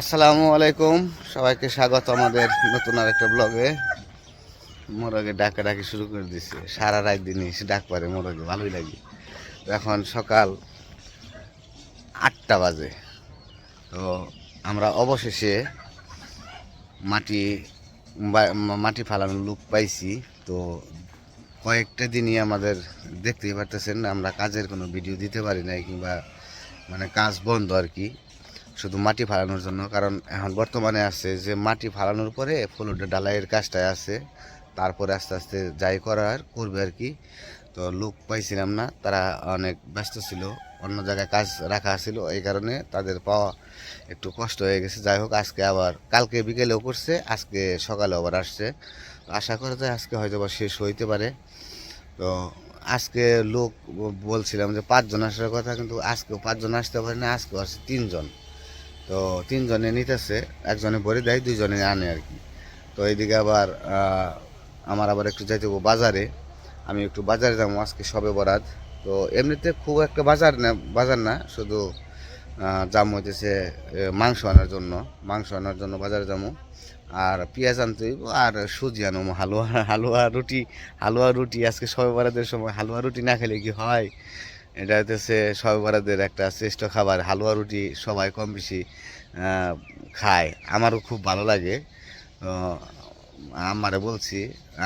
আসসালামু আলাইকুম, সবাইকে স্বাগত আমাদের নতুন আর একটা ব্লগে। মোরগে ডাকাডাকি শুরু করে দিছে, সারা রাত দিন এসে ডাক পারে মোরগে, ভালোই লাগে। এখন সকাল 8টা বাজে। তো আমরা অবশেষে মাটি মাটি ফালানোর লোক পাইছি। তো কয়েকটা দিনই আমাদের দেখতেই পারতেছেন আমরা কাজের কোনো ভিডিও দিতে পারি নাই, কিংবা মানে কাজ বন্ধ আর কি, শুধু মাটি ফালানোর জন্য। কারণ এখন বর্তমানে আছে যে মাটি ফালানোর পরে ফ্লোর ঢালাইয়ের কাজটায় আছে, তারপরে আস্তে আস্তে যাই করার করবে আর কি। তো লোক পাইছিলাম না, তারা অনেক ব্যস্ত ছিল, অন্য জায়গায় কাজ রাখা ছিল, এই কারণে তাদের পাওয়া একটু কষ্ট হয়ে গেছে। যাই হোক, আজকে আবার কালকে বিকেলেও করছে, আজকে সকালে আবার আসছে। আশা করা যায় আজকে হয়তো বা শেষ হইতে পারে। তো আজকে লোক বলছিলাম যে 5 জন আসার কথা, কিন্তু আজকেও 5 জন আসতে পারে না, আজকেও আসছে 3 জন। তো 3 জনে নিতেছে, একজনে ভরে দেয়, 2 জনে আনে আর কি। তো এইদিকে আবার আমার আবার একটু যাইতে হবে বাজারে। আমি একটু বাজারে যাবো, আজকে সবে বরাত। তো এমনিতে খুব একটা বাজার না, শুধু জাম হইতেছে মাংস আনার জন্য বাজারে যাবো। আর পেঁয়াজ আনতে হইব, আর সুজি আনবো, হালুয়া রুটি আজকে সবে বরাতের সময় হালুয়া রুটি না খেলে কি হয়? এটা হচ্ছে সবে বরাতের একটা শ্রেষ্ঠ খাবার। হালুয়া রুটি সবাই কম বেশি খায়, আমারও খুব ভালো লাগে। তো আমারে বলছি,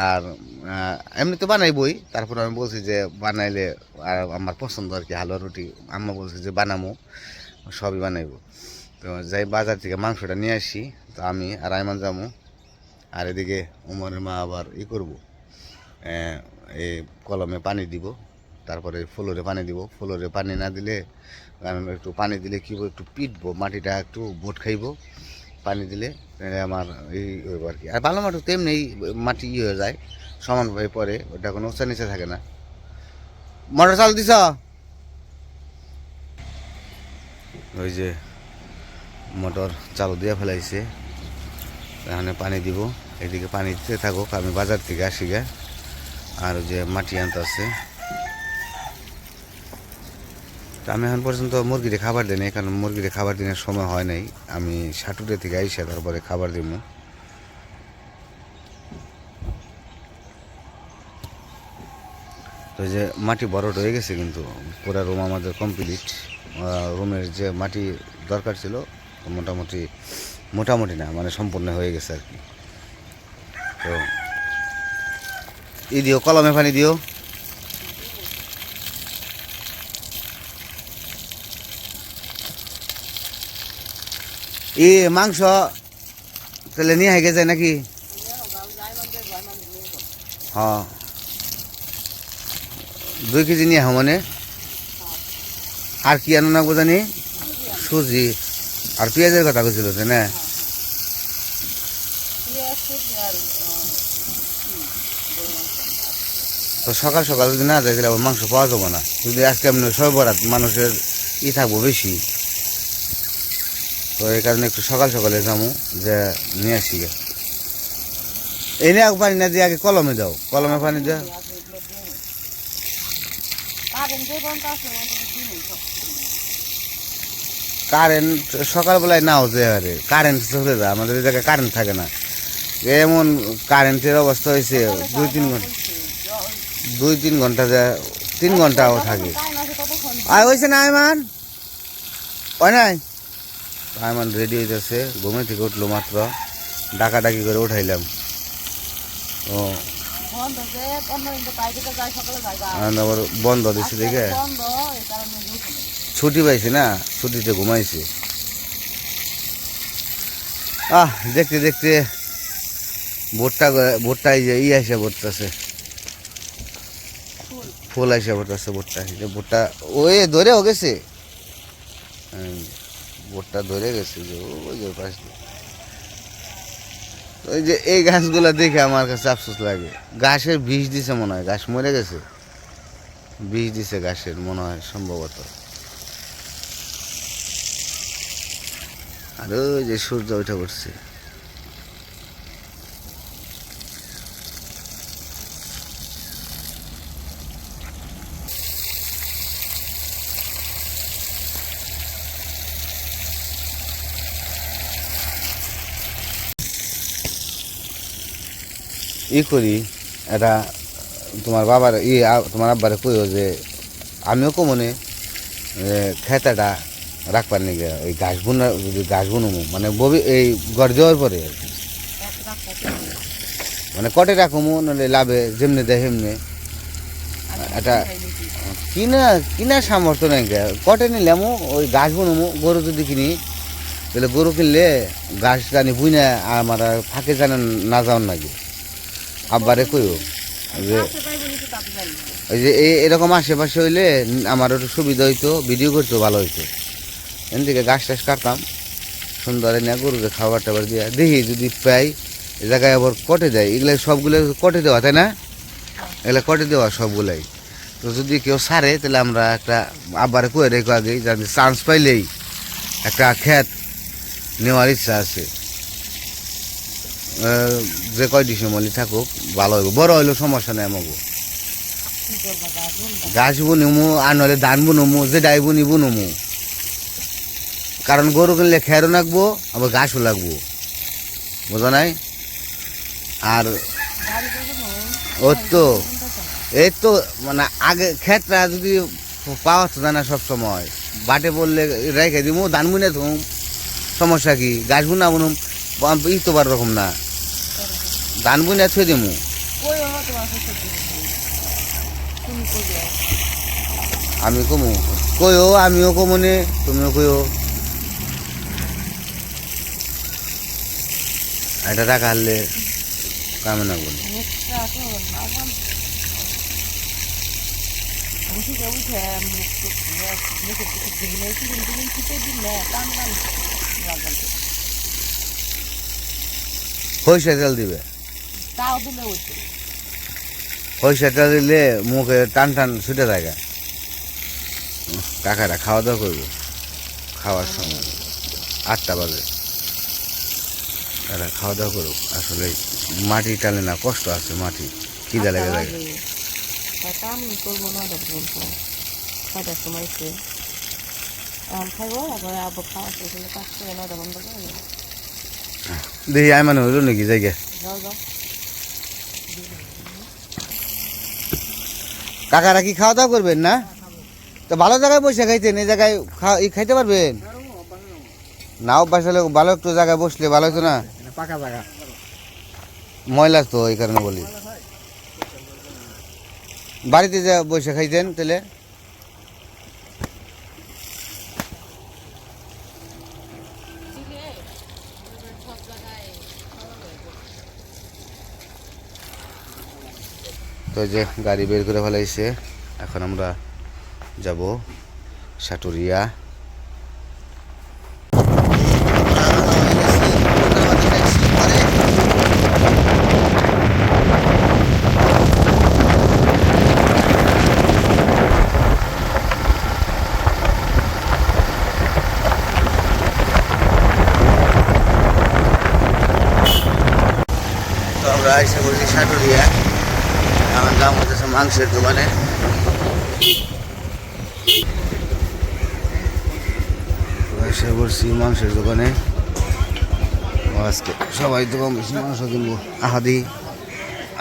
আর এমনি তো বানাইবই, তারপর আমি বলছি যে বানাইলে আমার পছন্দ আর কি হালুয়া রুটি। আম্মা বলছে যে বানামো, সবই বানাইবো। তো যাই বাজার থেকে মাংসটা নিয়ে আসি। তো আমি আর আইমান যাবো, আর এদিকে উমরের মা আবার করবো, এই কলমে পানি দিব, তারপরে ফ্লোরে পানি দিব। ফ্লোরে পানি না দিলে, কারণ একটু পানি দিলে কী একটু পিটবো, মাটিটা একটু বোট খাইব পানি দিলে, তাহলে আমার এই হইব আর কি। আর ভালো মাটি তেমনি মাটি হয়ে যায়, সমানভাবে পরে, ওটা কোনো উঁচা নিচে থাকে না। মোটর চাল দিছ? ওই যে মোটর চালু দিয়ে ফেলাইছে, এখানে পানি দিব। এদিকে পানি দিতে থাকুক, আমি বাজার থেকে আসি গে। আর ওই যে মাটি আনতে আছে। তো আমি এখন পর্যন্ত মুরগিরে খাবার দিই নাই, কারণ মুরগিরে খাবার দিনের সময় হয় নাই। আমি সাটুরে থেকে আইসা তারপরে খাবার দিব। তো যে মাটি বড় হয়ে গেছে, কিন্তু পুরা রুম আমাদের কমপ্লিট। রুমের যে মাটি দরকার ছিল মোটামুটি, মোটামুটি না মানে সম্পূর্ণ হয়ে গেছে আর কি। তো দিও, কলমে পানি দিও। মাংস তাহলে নিয়ে হেগে যায় নাকি? হ্যাঁ, 2 কেজি নিয়ে হো মানে। আর কি আনো না বোঝানি? সুজি আর পেঁয়াজের কথা বলছিল না? তো সকাল সকাল যদি না যাই তাহলে আবার মাংস পাওয়া যাবো না। যদি আজকে এমনি সব বরাত মানুষের থাকবো বেশি, তো এই কারণে একটু সকাল সকালে যাবো, যে নিয়ে আসি গে। এনে আগে পানি না দিয়ে আগে কলমে দাও, কলমে পানি দাও। কারেন্ট সকালবেলায় নাও যে, আরে কারেন্ট চলে যায়, আমাদের এই জায়গায় কারেন্ট থাকে না। এমন কারেন্টের অবস্থা হয়েছে, 2-3 ঘন্টা, 2-3 ঘন্টা যা, 3 ঘন্টাও থাকে। আর হয়েছে না আয়মান? হয় নাই? আয়মান রেডি হইতেছে, ঘুমে থেকে উঠলো মাত্র, ডাকাডাকি করে উঠাইলাম। ও আবার বন্ধ দিচ্ছে দেখে ছুটি পাইছি না, ছুটিতে ঘুমাইছি। দেখতে দেখতে ভোটটা এই যে আইসা ভরতেছে, ফুল আইসা ভরতেছে ভোটটা ওই ধরেও গেছে, ভোটটা ধরে গেছে যে ওই যে পাশ দিয়ে। ওই যে এই গাছগুলা দেখে আমার কাছে আফসোস লাগে, গাছের বিষ দিছে মনে হয়, গাছ মরে গেছে, বিষ দিছে গাছের মনে হয় সম্ভবত। আর ওই যে সূর্য ওইটা করছে। করি এটা তোমার বাবার তোমার আব্বারে কইও যে আমিও কমনে খেতাটা রাখবার নিগে ওই ঘাস বুনা যদি ঘাস বুনমু মানে এই গড় দেওয়ার পরে আর কি মানে কটে রাখমু নাহলে লাভে যেমনি দেয় সেমনি এটা কিনার সামর্থ্য নাই কটে নিলামও ওই ঘাস বুনমু গরু যদি কিনি তাহলে গরু কিনলে ঘাস জানি বুঝে আমার ফাঁকে জানে না যাওয়ার নাকি আব্বারে কইও যে ওই যে এরকম আশেপাশে হইলে আমার একটু সুবিধা হইতো ভিডিও করতেও ভালো হইতো এখান থেকে গাছ টাছ কাটতাম সুন্দর এনে গরুকে খাবার টাবার দিয়া দেখি যদি পাই এ জায়গায় আবার কটে দেয় এগুলো সবগুলো কটে দেওয়া তাই না এগুলো কটে দেওয়া সবগুলাই তো যদি কেউ সারে তাহলে আমরা একটা আব্বারে কয়ে রেখো আগেই যাতে চান্স পাইলেই একটা ক্ষেত নেওয়ার ইচ্ছা আছে যে কয় ডিসেম্বরই থাকুক ভালো হইব বড় হইলেও সমস্যা নেই আমাকে গাছ বুনমু আর নইলে ধান বুনমু যে ডাই বুনি বুনমু কারণ গরু কিনলে খেরও লাগবো আবার ঘাসও লাগবো বোঝা নাই আর ওর তো এই তো মানে আগে ক্ষেতটা যদি পাওয়া তো জানা সব সময় বাটে বললে রেখে দিব ধান বুনে থুম সমস্যা কি গাছ বুনা বুনুম ই তো বার রকম না ধান বুনে থুয়ে দিমু আমি কমু কইও আমিও কমুনে তুমিও কইও এটা টাকা হারলে কামে না বলি সরিষা তেল দিবে সরিষা তেল দিলে মুখে টান টান ছুটে থাকে কাকারা খাওয়া দাওয়া করবো খাওয়ার সময় 8টা বাজে এরা খাওয়া দাওয়া করুক আসলে মাটি টানে না কষ্ট আছে মাটি খিদা লেগে যায় দেখি আয় মানে হইল নাকি জায়গা কাকারা কি খাওয়া দাওয়া করবেন না তো ভালো জায়গায় বসে খাইতেন এই জায়গায় খাইতে পারবেন না অভ্যাস হলে ভালো একটু জায়গায় বসলে ভালো হতো না পাকা জায়গা ময়লা তো এই কারণে বলি বাড়িতে যা বসে খাইতেন তাহলে তো যে গাড়ি বের করে ফেলাইছে এখন আমরা যাব সাটুরিয়া তো আমরা এসে বলছি সাটুরিয়া আমার দাম হচ্ছে মাংসের দোকানে এসে বলছি মাংসের দোকানে আজকে সবাই তো কম বেশি মাংস কিনবো আহা দি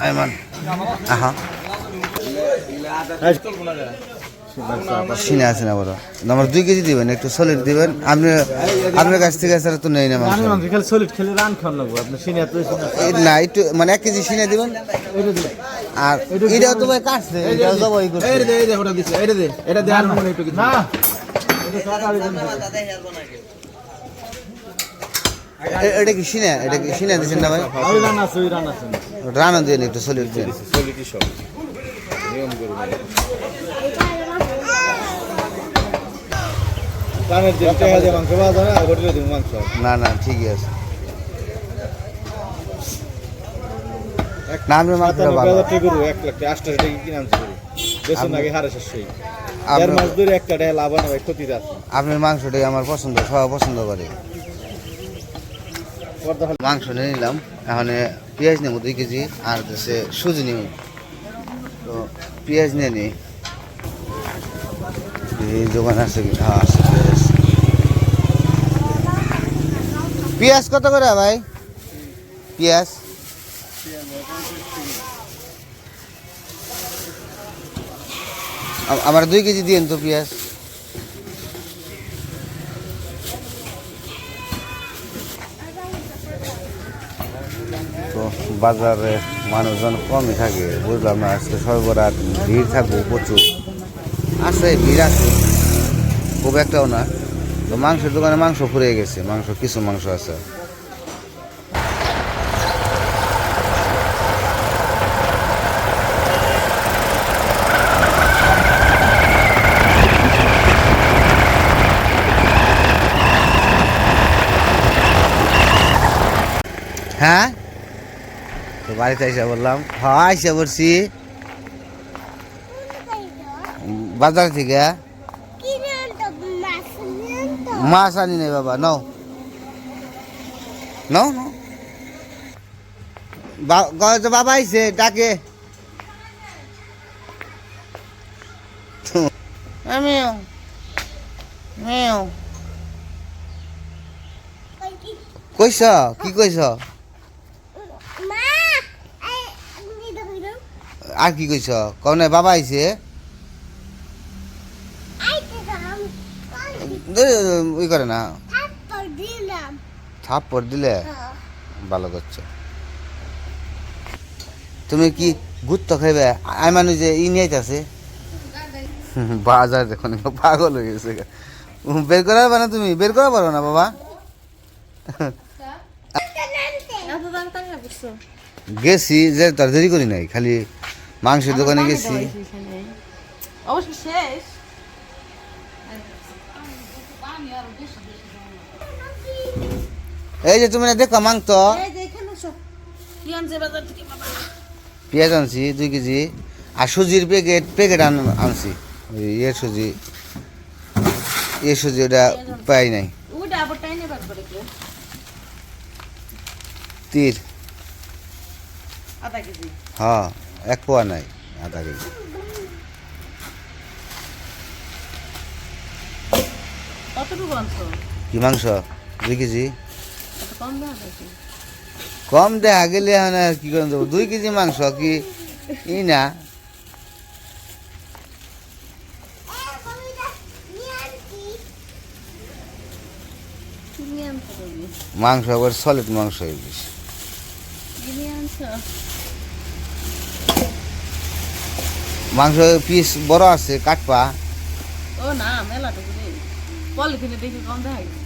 আয়মান আহা সিনে আছে না বড় আমার 2 কেজি দিবেন একটু সলিড দিবেন আপনি আপনার কাছ থেকে স্যার তো নেই না না একটু মানে 1 কেজি সিনে দিবেন আর এটাও তো ভাই কাটছে এটাও জবাই করছে এটা কি সিনে এটা কি সিনে দিচ্ছেন না ভাই রানা দিয়ে একটু সলিড দিয়ে না না ঠিকই আছে আপনার মাংসটাই আমার পছন্দ সবাই পছন্দ করে মাংস নিয়ে নিলাম এখন পেঁয়াজ নেবো 2 কেজি আর হচ্ছে সুজি নেব তো পেঁয়াজ নিয়ে নিই এই দোকান আছে হ্যাঁ আছে পেঁয়াজ কত করে ভাই পেঁয়াজ আমার 2 কেজি দিয়েন তো পেঁয়াজ। তো বাজারে মানুষজন কমই থাকে, বুঝলাম না আজকে সর্বরাত ভিড় থাকবো প্রচুর। আছে ভিড় আছে, খুব একটাও না। তো মাংসের দোকানে মাংস ফুরিয়ে গেছে, কিছু মাংস আছে। হ্যাঁ, তো বাড়িতে আইসা বললাম, হ্যাঁ আইসা বলছি বাজার থেকে। মাছ আনি নাই বাবা, নাও নাও নাও। তো বাবা আইসে ডাকে। আমিও কইস, কি কইস? আর কি কইস? কনে বাবা আইছে, ওই করে না, থাপ্পড় দিলে ভালো করছো। তুমি কি গুত্ত খাইবে? আমি মানুষ যে ই নিয়ে আছে বাজার দেখুন, পাগল হয়ে গেছে। বের করা পারো না, তুমি বের করা পারো না বাবা। গেছি যে তার দেরি করি নাই, খালি মাংসের দোকানে গেছি। এই যে তুমি না দেখো মাংস, পেঁয়াজ আনছি 2 কেজি, আর সুজির প্যাকেট আনছি। ইয়ে সুজি ওটা পাই নাই। তীর হ্যাঁ, 1 পোয়া নাই, আধা কেজি। কি মাংস? 2 কেজি। কম দেখা গেলে আর কি করে দেবো? 2 কেজি মাংস কি ই না? মাংস আবার সলিড মাংস বেশি। মাংস পিস বড় আছে, কাটপা। ও না, মেলা তো পলিথিনে দেখে কম দেখা গেছে,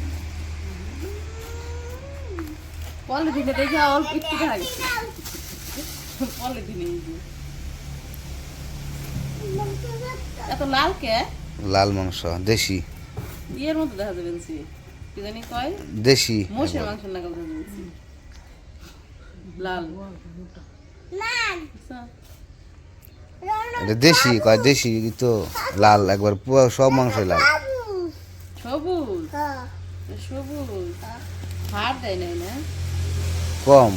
পলিথিনে দেখে অল্প একটু দেখা গেছে। পলিথিনে এত লাল কে? লাল মাংস দেশি, ইয়ের মতো দেখা যাবে, কি জানি কয়, দেশি মোষের মাংস নাগাল দেখা যাচ্ছে, লাল এটা দেশি কয়, দেশি তো লাল, একবার পুরো সব মাংস লাল। সবুজ সবুজ, হাড় দেয় নাই না? কম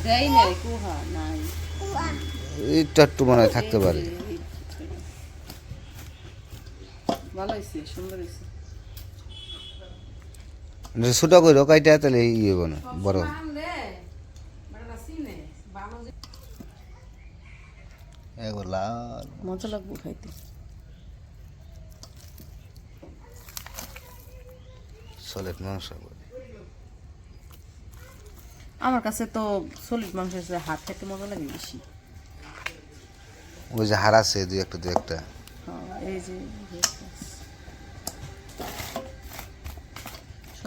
দেয় নাই, কুহা নাই, একটু একটু মনে হয় থাকতে পারে। ভালো হয়েছে, সুন্দর হয়েছে। ছোট করে কাইটা তাহলে ইয়ে বনে বড়। লাল মজা লাগবে খাইতে। সলিড মাংস আমার কাছে তো সলিড মাংস হাত খেতে মজা লাগে বেশি। ওই যে হাড় আছে 2-1 এই যে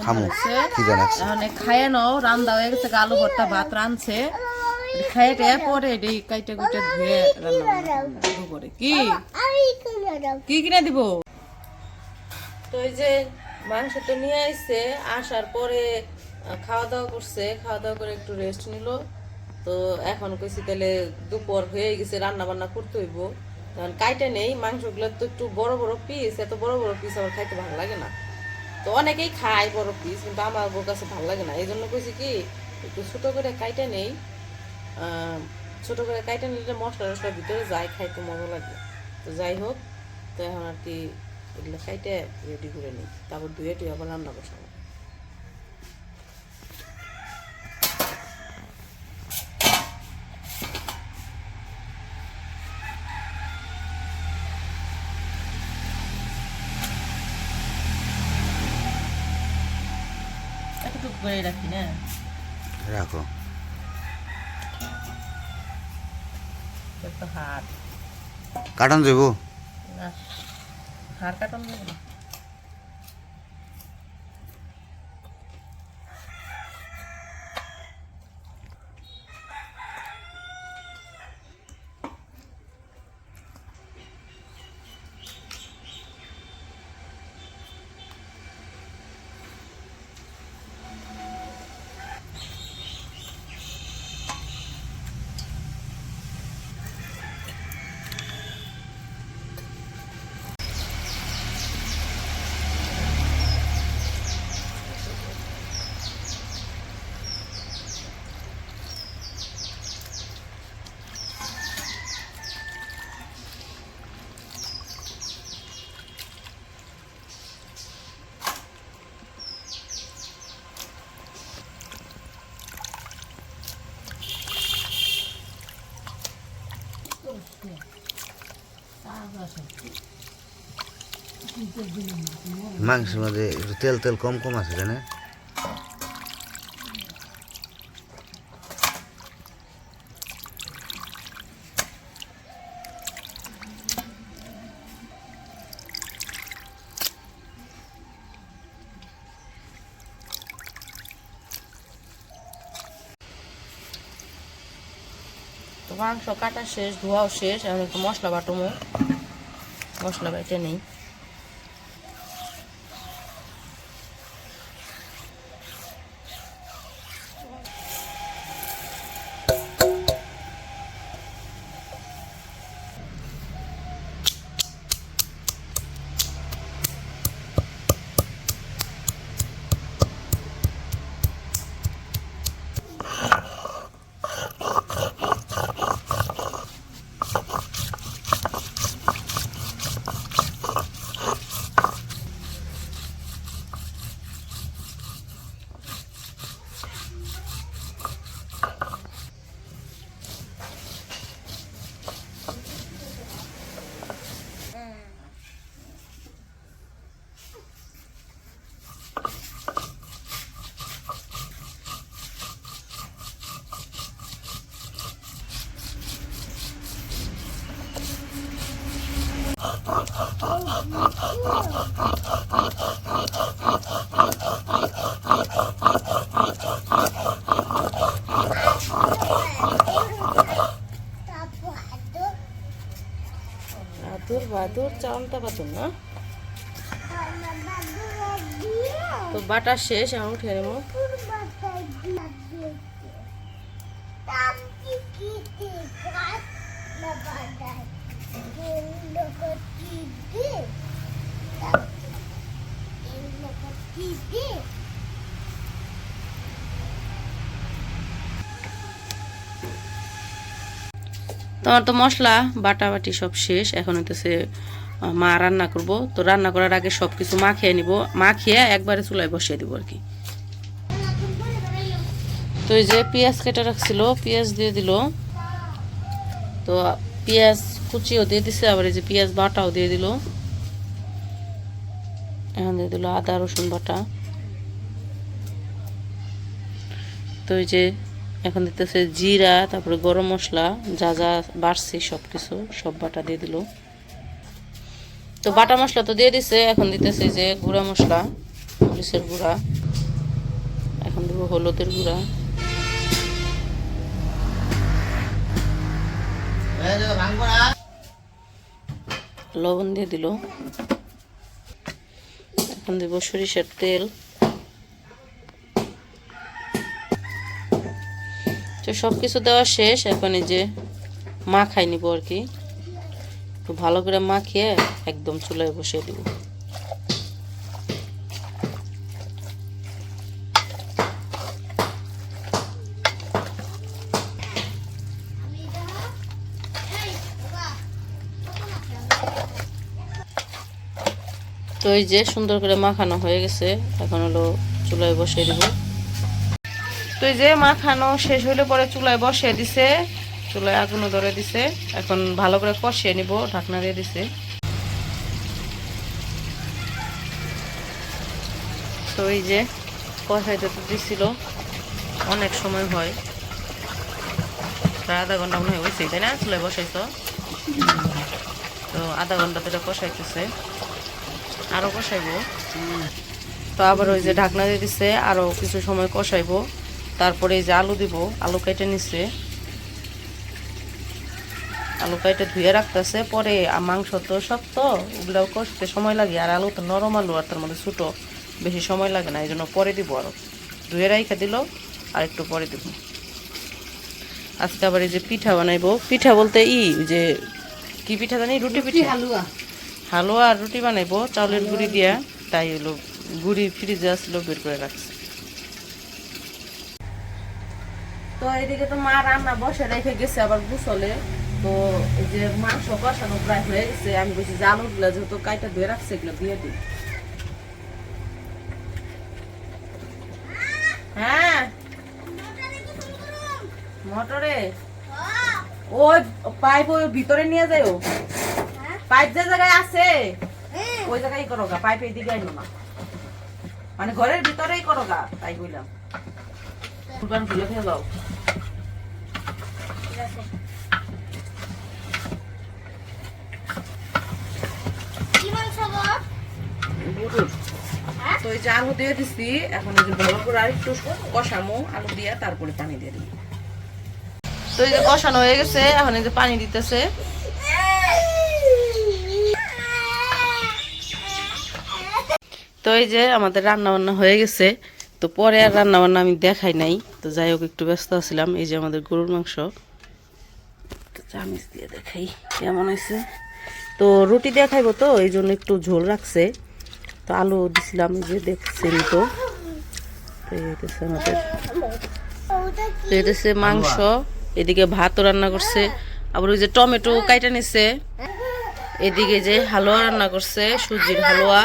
খামু কি জানাচ্ছি এখন খাইয়ে নাও, রান্না হয়ে গেছে, আলু ভর্তা ভাত রাঁধছে, খাইয়ে টেয়ে পরে এটাই কাইটে কুইটে ধুয়ে রান্না করে। কি কি কিনে দিব? তো এই যে মাংস তো নিয়ে আসছে, আসার পরে খাওয়া দাওয়া করছে, খাওয়া দাওয়া করে একটু রেস্ট নিল। তো এখন কইছি তাহলে দুপুর হয়ে গেছে, রান্না বান্না করতে হইব। তখন কাইটে নেই মাংসগুলো, তো একটু বড় বড় পিস, এত বড় বড় পিস আমার খাইতে ভালো লাগে না। তো অনেকেই খায় বড় পিস, কিন্তু আমার কাছে ভালো লাগে না। এই জন্য কইছি কি একটু ছোটো করে কাইটে নেই, ছোটো করে কাইটে নিলে মশলা টশলা ভিতরে যায়, খাইতে মজা লাগে। তো যাই হোক, তো এখন আর কি এগুলো কাইটে রেডি করে নিই, তারপর ধুয়ে টুয়ে আবার রান্না বসাবো। করে রাখি না। রাখো। তো হাড় কাটান যাবো। না, হাড় কাটানো যাবে না। মাংসের মধ্যে একটু তেল তেল কম কম আছে জানে। তো মাংস কাটা শেষ, ধোয়াও শেষ, এখন একটু মশলা বাটমো। মশলা বেটে নেই। বাদুর বাদুর চাউনটা বাদুর না। তো বাটা শেষ, এখন উঠে নেব। তোমার তো মশলা বাটা বাটি সব শেষ, এখন হইতেছে মা রান্না করব। তো রান্না করার আগে সব কিছু মাখিয়ে নিব, মাখিয়ে একবারে চুলায় বসিয়ে দিব আর কি। তো এই যে পেঁয়াজ কেটে রাখছিল, পেঁয়াজ দিয়ে দিল। তো পেঁয়াজ কুচিও দিয়ে দিছে, আবার এই যে পেঁয়াজ বাটাও দিয়ে দিল। এখন দিয়ে দিল আদা রসুন বাটা। তো এই যে এখন দিতেছে জিরা, তারপরে গরম মশলা, যা যা বাড়ছে সব কিছু সব বাটা দিয়ে দিল। তো বাটা মশলা তো দিয়ে দিছে, এখন দিতেছে যে গুঁড়া মশলা, মরিচের গুঁড়া, এখন দেব হলুদের গুঁড়া, লবণ দিয়ে দিল। এখন দেব সরিষার তেল। তো সব কিছু দেওয়া শেষ, এখন এই যে মাখাই নিব আর কি। তো ভালো করে মাখিয়ে একদম চুলায় বসিয়ে দিব। তো এই যে সুন্দর করে মাখানো হয়ে গেছে, এখন হলো চুলায় বসিয়ে দিব। তো এই যে মাখানো শেষ হইলে পরে চুলায় বসিয়ে দিছে, চুলায় আগুনও ধরে দিছে। এখন ভালো করে কষিয়ে নিব, ঢাকনা দিয়ে দিছে। তো এই যে কষাইতে তো দিছিল অনেক সময় হয়, প্রায় আধা ঘন্টা মনে হয় হয়েছে, তাই না? চুলায় বসাইছ তো আধা ঘন্টা ধরে কষাইতেছে, আরও কষাইবো। তো আবার ওই যে ঢাকনা দিয়ে দিচ্ছে, আরও কিছু সময় কষাইবো। তারপরে এই যে আলু দিব, আলু কেটে নিচ্ছে, আলু কেটে ধুয়ে রাখতেছে। পরে মাংস তো শক্ত, ওগুলাও কষতে সময় লাগে, আর আলু তো নরম আলু, আর তার মধ্যে ছোটো, বেশি সময় লাগে না, এই জন্য পরে দিব। আরও ধুয়ে রাইখা দিল, আর একটু পরে দিব। আজকে আবার এই যে পিঠা বানাইবো। পিঠা বলতে যে কি পিঠা জানি, রুটি পিঠা, হালুয়া আর রুটি বানাইবো চাউলের গুঁড়ি দিয়া। তাই হলো গুঁড়ি ফ্রিজে আসলো, বের করে রাখছে। তো এদিকে তো মা রান্না বসে রেখে গেছে আবার গুছলে। তো এই যে মাংস কষানো প্রায় হয়ে গেছে, আমি বলছি যে আলুগুলো যেহেতু কাইটা ধুয়ে রাখছে, এগুলো দিয়ে দিই। হ্যাঁ মোটরে ওই পাইপ ওই ভিতরে নিয়ে যাও, পাইপ যে জায়গায় আছে ওই জায়গায় করো গা, পাইপ এই দিকে আইনো না, মানে ঘরের ভিতরেই করো গা, তাই বললাম। ফুলবান খুলে ফেলে দাও। তো এই যে আলু দিয়ে দিচ্ছি, এখন এই যে ভালো করে আর একটু কষামো আলু দিয়ে, তারপরে পানি দিয়ে দিই। তো এই যে কষানো হয়ে গেছে, এখন এই যে পানি দিতেছে। তো এই যে আমাদের রান্না বান্না হয়ে গেছে। তো পরে আর রান্না বান্না আমি দেখাই নাই, তো যাই হোক একটু ব্যস্ত ছিলাম। এই যে আমাদের গরুর মাংস, চামিচ দিয়ে দেখাই কেমন হয়েছে। তো রুটি দিয়ে খাইবো, তো এই জন্য একটু ঝোল রাখছে। তো আলু দিছিলাম, এই যে দেখছেন তো। আমাদের তো মাংস, এদিকে ভাতও রান্না করছে, আবার ওই যে টমেটো কাইটা নিছে, এদিকে যে হালুয়া রান্না করছে, সুজির হালুয়া,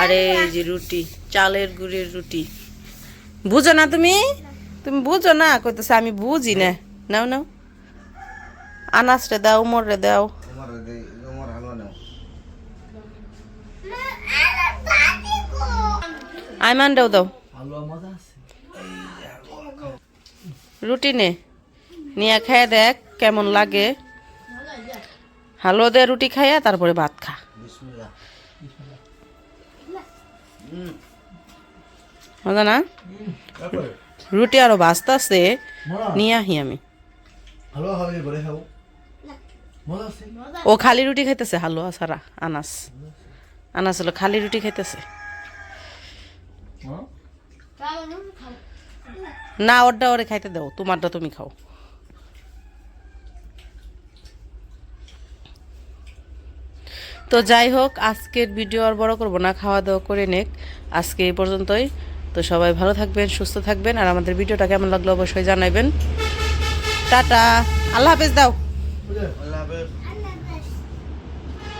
আর এই যে রুটি, চালের গুঁড়ির রুটি। বুঝো না তুমি? তুমি বুঝো না? কইতেছে আমি বুঝি না। নাও নাও, আনাস রে দাও, উমর রে দাও। আইমান দাও দাও, রুটি নে, নিয়ে খেয়ে দেখ কেমন লাগে। হালুয়া দিয়ে রুটি খাইয়া তারপরে ভাত খা। মজা না? রুটি আরো ভাজতে আছে, নিয়ে আহি আমি। ও খালি রুটি খাইতেছে, হালুয়া ছাড়া। আনাস আনাস হলো খালি রুটি খাইতেছে। না, ওরটা ওরে খাইতে দাও, তোমারটা তুমি খাও। তো যাই হোক, আজকের ভিডিও আর বড় করবো না, খাওয়া দাওয়া করে নেক আজকে এই পর্যন্তই। তো সবাই ভালো থাকবেন, সুস্থ থাকবেন, আর আমাদের ভিডিওটা কেমন লাগলো অবশ্যই জানাবেন। টাটা, আল্লাহ হাফেজ দাও। আল্লাহ হাফেজ।